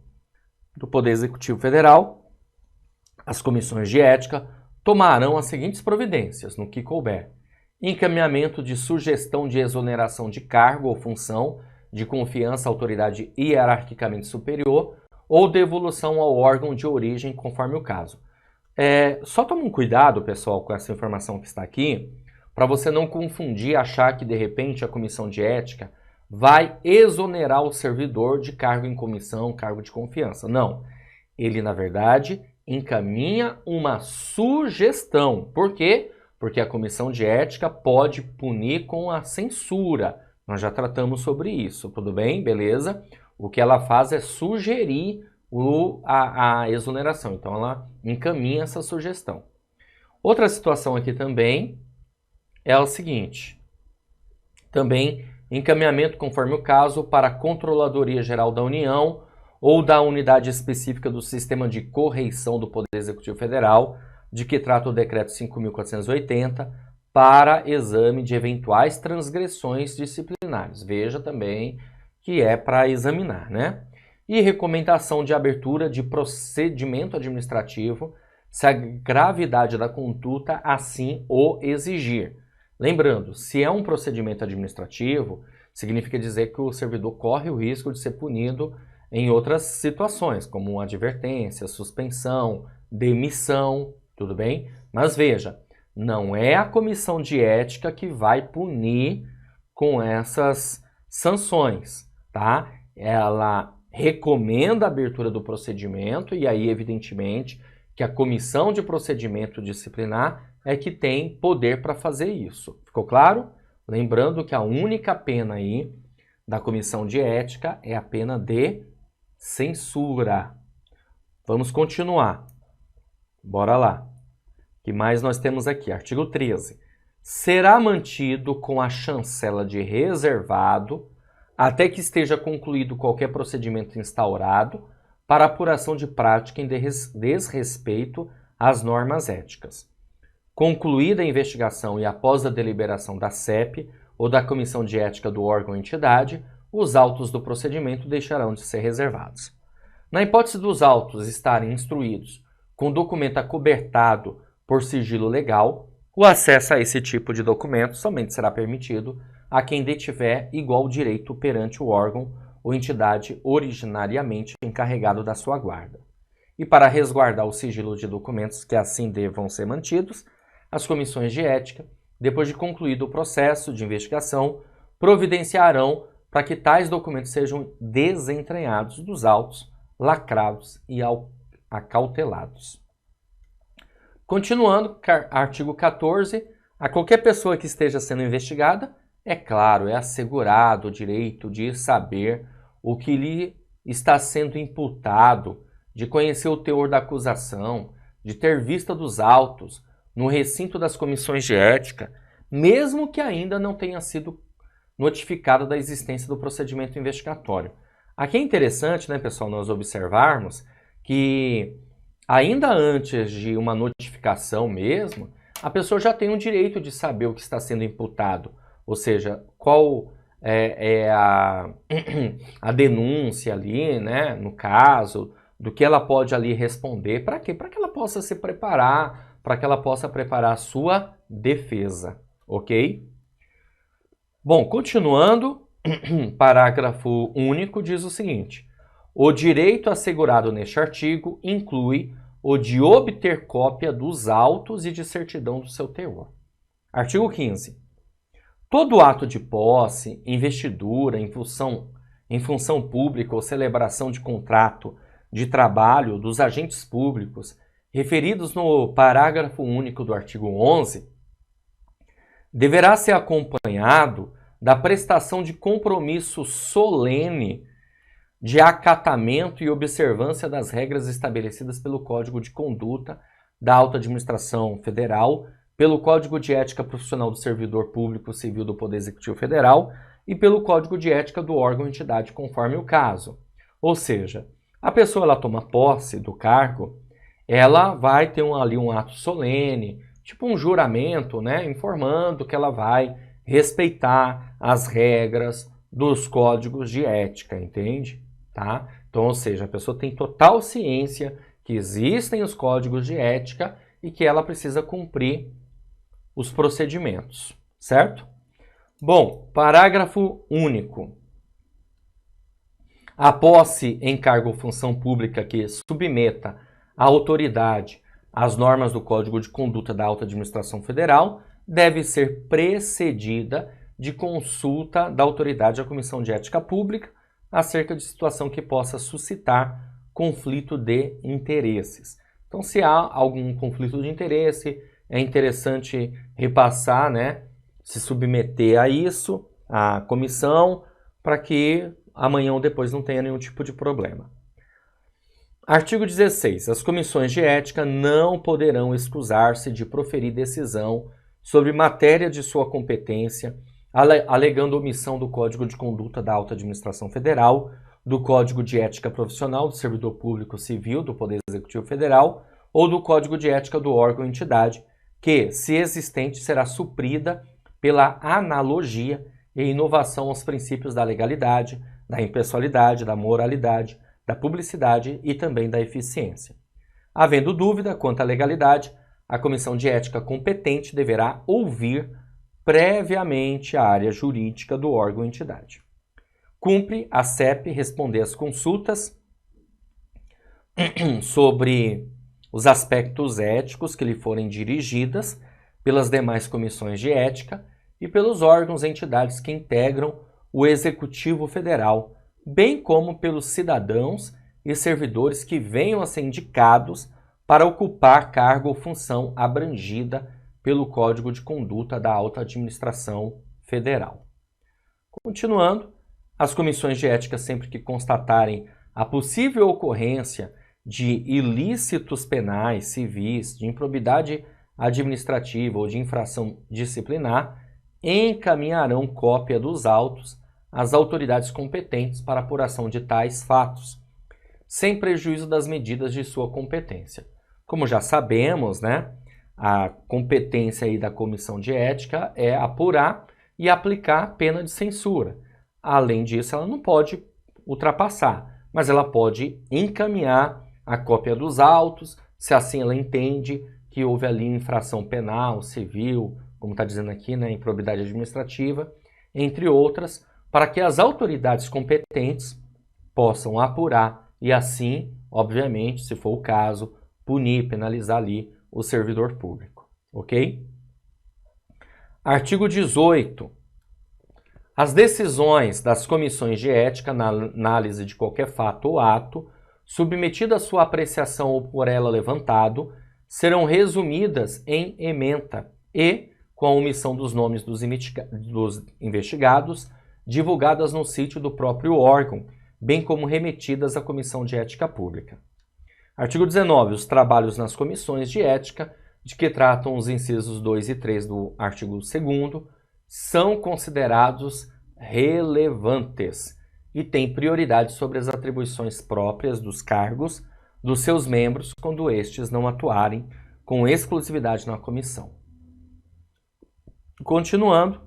do Poder Executivo Federal, as comissões de ética tomarão as seguintes providências, no que couber: encaminhamento de sugestão de exoneração de cargo ou função de confiança à autoridade hierarquicamente superior ou devolução ao órgão de origem, conforme o caso. Só toma um cuidado, pessoal, com essa informação que está aqui, para você não confundir, achar que, de repente, a comissão de ética vai exonerar o servidor de cargo em comissão, cargo de confiança. Não. Ele, na verdade, encaminha uma sugestão. Por quê? Porque a comissão de ética pode punir com a censura. Nós já tratamos sobre isso, tudo bem? Beleza? O que ela faz é sugerir a exoneração. Então, ela encaminha essa sugestão. Outra situação aqui também é o seguinte. Também encaminhamento, conforme o caso, para a Controladoria Geral da União ou da unidade específica do Sistema de Correição do Poder Executivo Federal, de que trata o Decreto 5.480, para exame de eventuais transgressões disciplinares. Veja também que é para examinar, né? E recomendação de abertura de procedimento administrativo, se a gravidade da conduta assim o exigir. Lembrando, se é um procedimento administrativo, significa dizer que o servidor corre o risco de ser punido em outras situações, como advertência, suspensão, demissão, tudo bem? Mas veja, não é a comissão de ética que vai punir com essas sanções, tá? Ela recomenda a abertura do procedimento e aí, evidentemente, que a comissão de procedimento disciplinar é que tem poder para fazer isso. Ficou claro? Lembrando que a única pena aí da comissão de ética é a pena de censura. Vamos continuar. Bora lá. O que mais nós temos aqui? Artigo 13. Será mantido com a chancela de reservado até que esteja concluído qualquer procedimento instaurado para apuração de prática em desrespeito às normas éticas. Concluída a investigação e após a deliberação da CEP ou da Comissão de Ética do órgão ou entidade, os autos do procedimento deixarão de ser reservados. Na hipótese dos autos estarem instruídos com documento acobertado por sigilo legal, o acesso a esse tipo de documento somente será permitido a quem detiver igual direito perante o órgão ou entidade originariamente encarregado da sua guarda. E para resguardar o sigilo de documentos que assim devam ser mantidos, as comissões de ética, depois de concluído o processo de investigação, providenciarão para que tais documentos sejam desentranhados dos autos, lacrados e acautelados. Continuando, artigo 14, a qualquer pessoa que esteja sendo investigada, é claro, é assegurado o direito de saber o que lhe está sendo imputado, de conhecer o teor da acusação, de ter vista dos autos no recinto das comissões de ética, mesmo que ainda não tenha sido notificado da existência do procedimento investigatório. Aqui é interessante, né, pessoal, nós observarmos que ainda antes de uma notificação mesmo, a pessoa já tem o direito de saber o que está sendo imputado, ou seja, qual é a denúncia ali, né, no caso, do que ela pode ali responder. Para quê? Para que ela possa se preparar, para que ela possa preparar a sua defesa, ok? Bom, continuando, parágrafo único diz o seguinte: o direito assegurado neste artigo inclui o de obter cópia dos autos e de certidão do seu teor. Artigo 15. Todo ato de posse, investidura, em função pública ou celebração de contrato de trabalho dos agentes públicos referidos no parágrafo único do artigo 11 deverá ser acompanhado da prestação de compromisso solene de acatamento e observância das regras estabelecidas pelo Código de Conduta da Alta Administração Federal, pelo Código de Ética Profissional do Servidor Público Civil do Poder Executivo Federal e pelo Código de Ética do órgão ou entidade, conforme o caso. Ou seja, a pessoa ela toma posse do cargo, ela vai ter ali um ato solene, tipo um juramento, né, informando que ela vai respeitar as regras dos códigos de ética, entende? Tá? Então, ou seja, a pessoa tem total ciência que existem os códigos de ética e que ela precisa cumprir os procedimentos, certo? Bom, parágrafo único. A posse em cargo ou função pública que submeta a autoridade às normas do Código de Conduta da Alta Administração Federal deve ser precedida de consulta da autoridade à Comissão de Ética Pública acerca de situação que possa suscitar conflito de interesses. Então, se há algum conflito de interesse, é interessante repassar, né, se submeter a isso, à comissão, para que amanhã ou depois não tenha nenhum tipo de problema. Artigo 16. As comissões de ética não poderão excusar-se de proferir decisão sobre matéria de sua competência, alegando omissão do Código de Conduta da Alta Administração Federal, do Código de Ética Profissional do Servidor Público Civil do Poder Executivo Federal ou do Código de Ética do órgão ou entidade, que, se existente, será suprida pela analogia e inovação aos princípios da legalidade, da impessoalidade, da moralidade, da publicidade e também da eficiência. Havendo dúvida quanto à legalidade, a comissão de ética competente deverá ouvir previamente a área jurídica do órgão ou entidade. Cumpre a CEP responder às consultas sobre os aspectos éticos que lhe forem dirigidas pelas demais comissões de ética e pelos órgãos e entidades que integram o Executivo Federal, bem como pelos cidadãos e servidores que venham a ser indicados para ocupar cargo ou função abrangida pelo Código de Conduta da Alta Administração Federal. Continuando, as comissões de ética, sempre que constatarem a possível ocorrência de ilícitos penais, civis, de improbidade administrativa ou de infração disciplinar, encaminharão cópia dos autos às autoridades competentes para apuração de tais fatos, sem prejuízo das medidas de sua competência. Como já sabemos, né, a competência aí da comissão de ética é apurar e aplicar pena de censura. Além disso, ela não pode ultrapassar, mas ela pode encaminhar a cópia dos autos, se assim ela entende que houve ali infração penal, civil, como está dizendo aqui, né, improbidade administrativa, entre outras, para que as autoridades competentes possam apurar e assim, obviamente, se for o caso, punir, penalizar ali o servidor público, ok? Artigo 18. As decisões das comissões de ética na análise de qualquer fato ou ato, submetida à sua apreciação ou por ela levantado, serão resumidas em ementa e, com a omissão dos nomes dos investigados, divulgadas no sítio do próprio órgão, bem como remetidas à Comissão de Ética Pública. Artigo 19. Os trabalhos nas comissões de ética, de que tratam os incisos 2 e 3 do artigo 2º, são considerados relevantes e têm prioridade sobre as atribuições próprias dos cargos dos seus membros quando estes não atuarem com exclusividade na comissão. Continuando,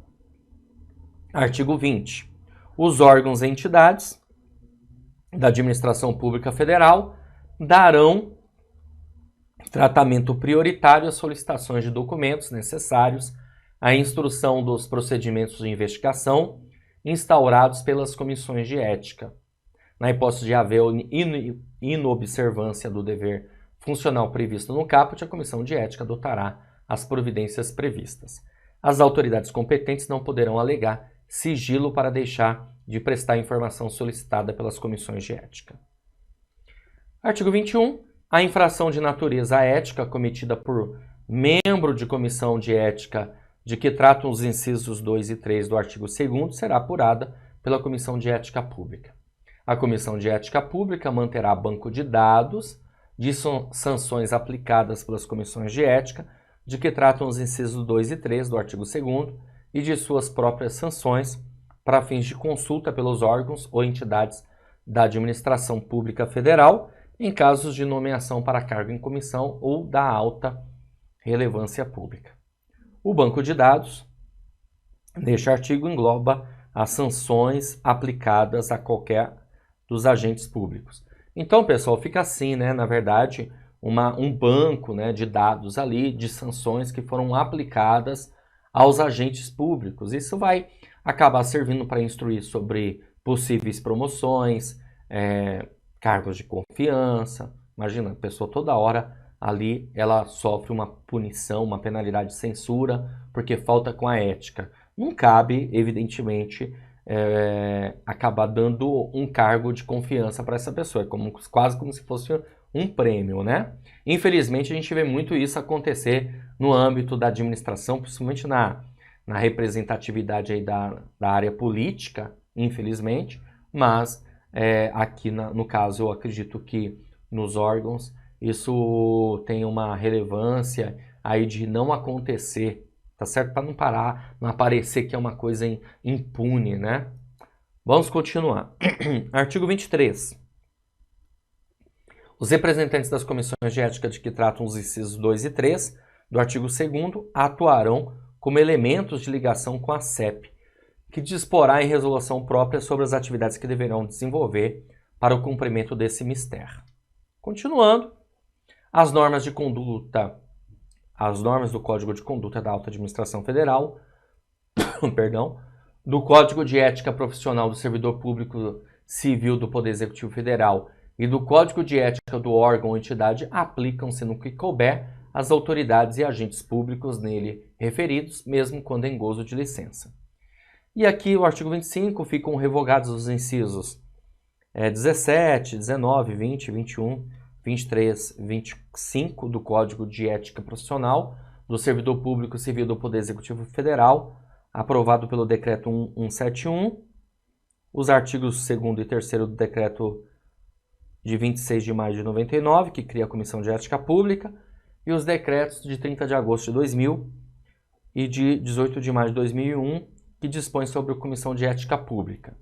artigo 20. Os órgãos e entidades da Administração Pública Federal darão tratamento prioritário às solicitações de documentos necessários à instrução dos procedimentos de investigação instaurados pelas comissões de ética. Na hipótese de haver inobservância do dever funcional previsto no caput, a comissão de ética adotará as providências previstas. As autoridades competentes não poderão alegar sigilo para deixar de prestar informação solicitada pelas comissões de ética. Artigo 21. A infração de natureza ética cometida por membro de comissão de ética de que tratam os incisos 2 e 3 do artigo 2º será apurada pela Comissão de Ética Pública. A Comissão de Ética Pública manterá banco de dados de sanções aplicadas pelas comissões de ética, de que tratam os incisos 2 e 3 do artigo 2º e de suas próprias sanções para fins de consulta pelos órgãos ou entidades da administração pública federal em casos de nomeação para cargo em comissão ou da alta relevância pública. O banco de dados neste artigo engloba as sanções aplicadas a qualquer dos agentes públicos. Então, pessoal, fica assim, né? Na verdade, um banco, né, de dados ali, de sanções que foram aplicadas aos agentes públicos. Isso vai acabar servindo para instruir sobre possíveis promoções, cargos de confiança. Imagina, a pessoa toda hora ali, ela sofre uma punição, uma penalidade de censura, porque falta com a ética. Não cabe, evidentemente, acabar dando um cargo de confiança para essa pessoa, quase como se fosse um prêmio, né? Infelizmente, a gente vê muito isso acontecer no âmbito da administração, principalmente na representatividade aí da área política, infelizmente, mas aqui no caso eu acredito que nos órgãos isso tem uma relevância aí de não acontecer, tá certo? Para não aparecer que é uma coisa impune, né? Vamos continuar. Artigo 23. Os representantes das comissões de ética de que tratam os incisos 2 e 3 do artigo 2º atuarão como elementos de ligação com a CEP, que disporá em resolução própria sobre as atividades que deverão desenvolver para o cumprimento desse mister. Continuando, as normas de conduta, as normas do Código de Conduta da Alta Administração Federal, perdão, do Código de Ética Profissional do Servidor Público Civil do Poder Executivo Federal e do Código de Ética do órgão ou entidade aplicam-se no que couber às autoridades e agentes públicos nele referidos, mesmo quando em gozo de licença. E aqui o artigo 25 ficam revogados os incisos 17, 19, 20, 21, 23, 25 do Código de Ética Profissional do Servidor Público Civil do Poder Executivo Federal, aprovado pelo Decreto 1171, os artigos 2º e 3º do Decreto de 26 de maio de 99, que cria a Comissão de Ética Pública, e os decretos de 30 de agosto de 2000 e de 18 de maio de 2001, que dispõem sobre a Comissão de Ética Pública.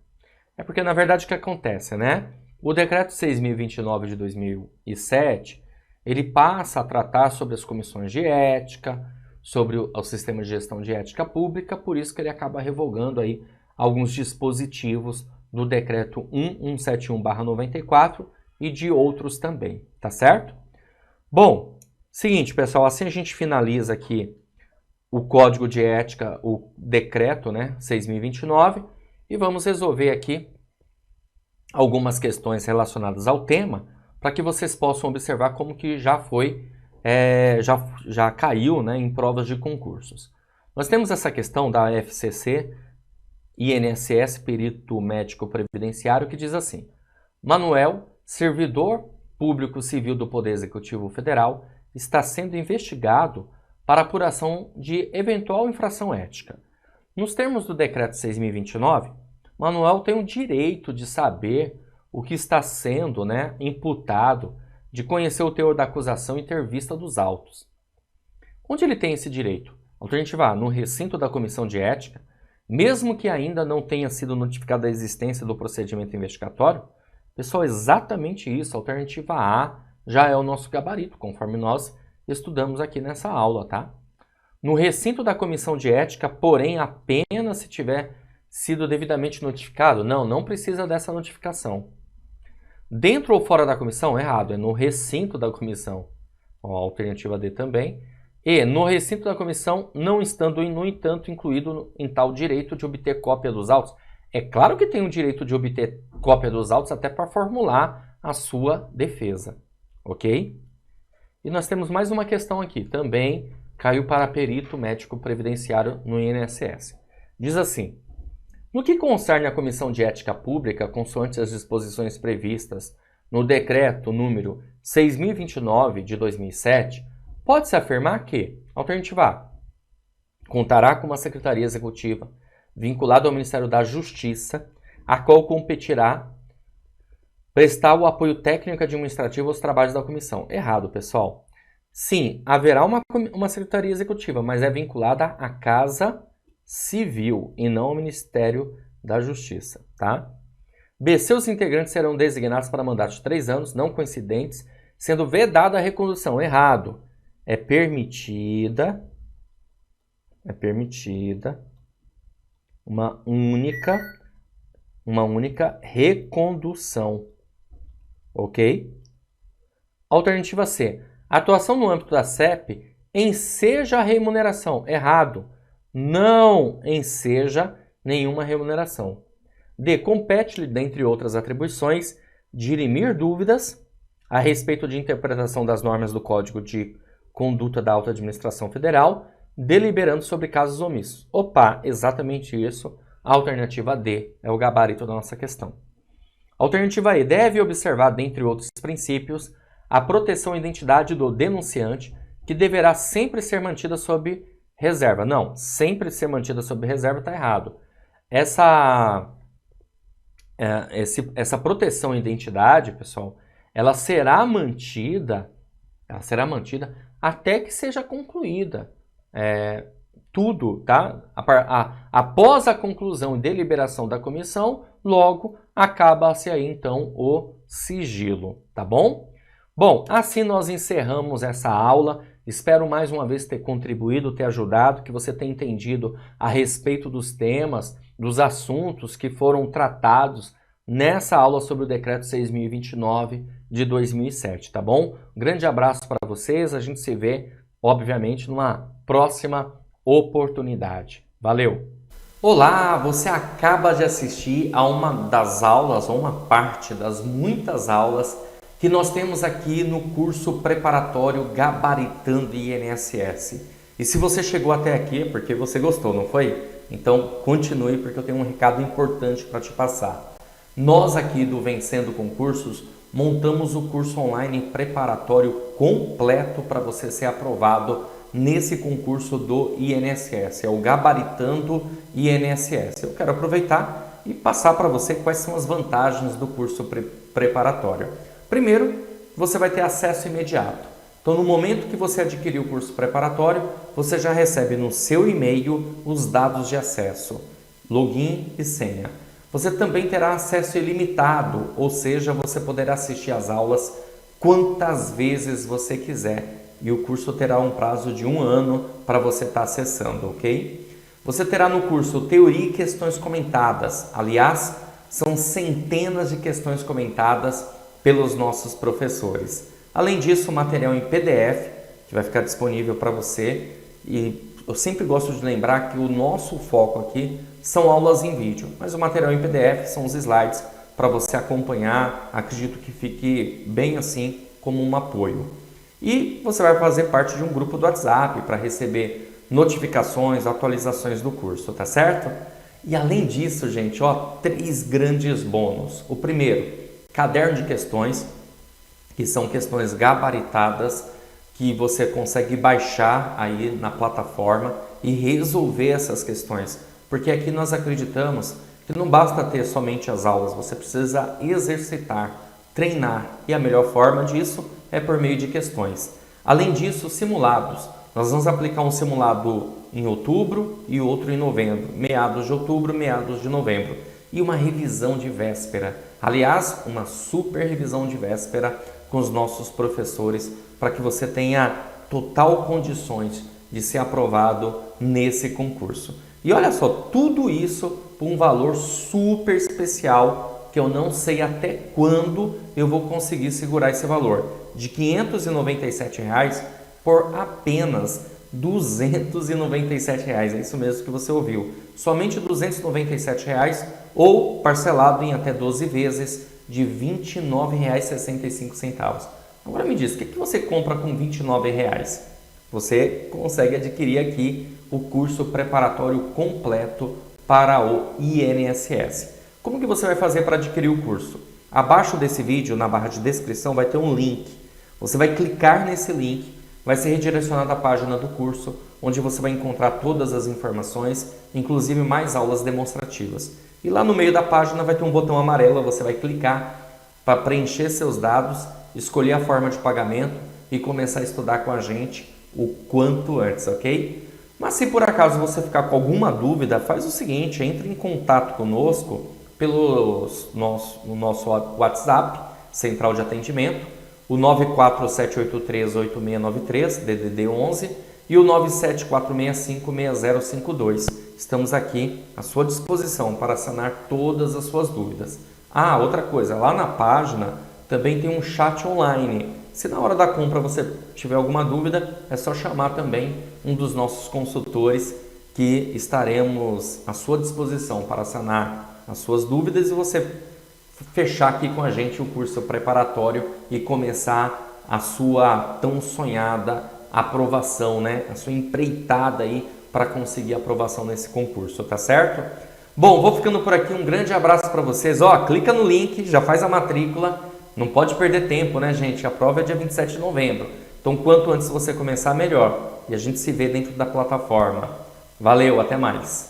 É porque, na verdade, o que acontece, né? O Decreto 6.029 de 2007, ele passa a tratar sobre as comissões de ética, sobre o sistema de gestão de ética pública, por isso que ele acaba revogando aí alguns dispositivos do Decreto 1171/94 e de outros também, tá certo? Bom, seguinte, pessoal, assim a gente finaliza aqui o Código de Ética, o Decreto, né, 6.029, e vamos resolver aqui algumas questões relacionadas ao tema, para que vocês possam observar como que já foi, já caiu, né, em provas de concursos. Nós temos essa questão da FCC, INSS, Perito Médico Previdenciário, que diz assim: Manuel, servidor público civil do Poder Executivo Federal, está sendo investigado para apuração de eventual infração ética. Nos termos do Decreto 6.029, Manuel tem o direito de saber o que está sendo, né, imputado, de conhecer o teor da acusação e ter vista dos autos. Onde ele tem esse direito? Alternativa A, no recinto da Comissão de Ética, mesmo que ainda não tenha sido notificada a existência do procedimento investigatório. Pessoal, exatamente isso, a alternativa A já é o nosso gabarito, conforme nós estudamos aqui nessa aula, tá? No recinto da Comissão de Ética, porém, apenas se tiver sido devidamente notificado? Não precisa dessa notificação. Dentro ou fora da comissão? Errado, é no recinto da comissão. Ó, a alternativa D também. E no recinto da comissão, não estando, no entanto, incluído em tal direito de obter cópia dos autos. É claro que tem o direito de obter cópia dos autos até para formular a sua defesa, ok? E nós temos mais uma questão aqui, também caiu para perito médico previdenciário no INSS. Diz assim: no que concerne à Comissão de Ética Pública, consoante as disposições previstas no Decreto número 6.029 de 2007, pode-se afirmar que, alternativa A, contará com uma secretaria executiva vinculada ao Ministério da Justiça, a qual competirá prestar o apoio técnico e administrativo aos trabalhos da comissão. Errado, pessoal. Sim, haverá uma secretaria executiva, mas é vinculada à Casa Civil e não ao Ministério da Justiça, tá? B. Seus integrantes serão designados para mandatos de 3 anos, não coincidentes, sendo vedada a recondução. Errado. É permitida uma única recondução. Ok? Alternativa C. Atuação no âmbito da CEP enseja a remuneração. Errado. Não enseja nenhuma remuneração. D. Compete-lhe, dentre outras atribuições, dirimir dúvidas a respeito de interpretação das normas do Código de Conduta da Alta Administração Federal, deliberando sobre casos omissos. Opa, exatamente isso. A alternativa D é o gabarito da nossa questão. Alternativa E. Deve observar, dentre outros princípios, a proteção à identidade do denunciante, que deverá sempre ser mantida sob reserva. Não, sempre ser mantida sob reserva está errado. Essa proteção à identidade, pessoal, ela será mantida até que seja concluída tudo, tá? Após a conclusão e deliberação da comissão, logo acaba-se aí então o sigilo, tá bom? Bom, assim nós encerramos essa aula. Espero mais uma vez ter contribuído, ter ajudado, que você tenha entendido a respeito dos temas, dos assuntos que foram tratados nessa aula sobre o Decreto 6.029 de 2007, tá bom? Um grande abraço para vocês, a gente se vê, obviamente, numa próxima oportunidade. Valeu! Olá, você acaba de assistir a uma das aulas, ou uma parte das muitas aulas que nós temos aqui no curso preparatório Gabaritando INSS. E se você chegou até aqui é porque você gostou, não foi? Então continue, porque eu tenho um recado importante para te passar. Nós aqui do Vencendo Concursos montamos o curso online preparatório completo para você ser aprovado nesse concurso do INSS, é o Gabaritando INSS. Eu quero aproveitar e passar para você quais são as vantagens do curso preparatório. Primeiro, você vai ter acesso imediato. Então, no momento que você adquirir o curso preparatório, você já recebe no seu e-mail os dados de acesso, login e senha. Você também terá acesso ilimitado, ou seja, você poderá assistir às aulas quantas vezes você quiser. E o curso terá um prazo de 1 ano para você estar acessando, ok? Você terá no curso Teoria e Questões Comentadas. Aliás, são centenas de questões comentadas pelos nossos professores. Além disso, material em PDF, que vai ficar disponível para você. E eu sempre gosto de lembrar que o nosso foco aqui são aulas em vídeo, mas o material em PDF são os slides para você acompanhar. Acredito que fique bem assim como um apoio. E você vai fazer parte de um grupo do WhatsApp para receber notificações, atualizações do curso, tá certo? E além disso, gente, 3 grandes bônus. O primeiro, caderno de questões, que são questões gabaritadas, que você consegue baixar aí na plataforma e resolver essas questões. Porque aqui nós acreditamos que não basta ter somente as aulas, você precisa exercitar, treinar, e a melhor forma disso é por meio de questões. Além disso, simulados. Nós vamos aplicar um simulado em outubro e outro em novembro, meados de outubro, meados de novembro. E uma revisão de véspera. Aliás, uma super revisão de véspera com os nossos professores para que você tenha total condições de ser aprovado nesse concurso. E olha só, tudo isso por um valor super especial que eu não sei até quando eu vou conseguir segurar esse valor. De R$ 597 por apenas R$ 297. É isso mesmo que você ouviu. Somente R$ 297 ou parcelado em até 12 vezes de R$ 29,65. Agora me diz, o que você compra com R$ 29? Você consegue adquirir aqui o curso preparatório completo para o INSS. Como que você vai fazer para adquirir o curso? Abaixo desse vídeo, na barra de descrição, vai ter um link. Você vai clicar nesse link, vai ser redirecionado à página do curso, onde você vai encontrar todas as informações, inclusive mais aulas demonstrativas. E lá no meio da página vai ter um botão amarelo, você vai clicar para preencher seus dados, escolher a forma de pagamento e começar a estudar com a gente o quanto antes, ok? Mas se por acaso você ficar com alguma dúvida, faz o seguinte, entre em contato conosco pelo nosso WhatsApp, Central de Atendimento, o 947838693, DDD 11, e o 974656052. Estamos aqui à sua disposição para sanar todas as suas dúvidas. Ah, outra coisa, lá na página também tem um chat online. Se na hora da compra você tiver alguma dúvida, é só chamar também um dos nossos consultores que estaremos à sua disposição para sanar as suas dúvidas e você fechar aqui com a gente o curso preparatório e começar a sua tão sonhada aprovação, né? A sua empreitada aí para conseguir aprovação nesse concurso, tá certo? Bom, vou ficando por aqui, um grande abraço para vocês. Ó, clica no link, já faz a matrícula, não pode perder tempo, né, gente? A prova é dia 27 de novembro, então quanto antes você começar, melhor. E a gente se vê dentro da plataforma. Valeu, até mais!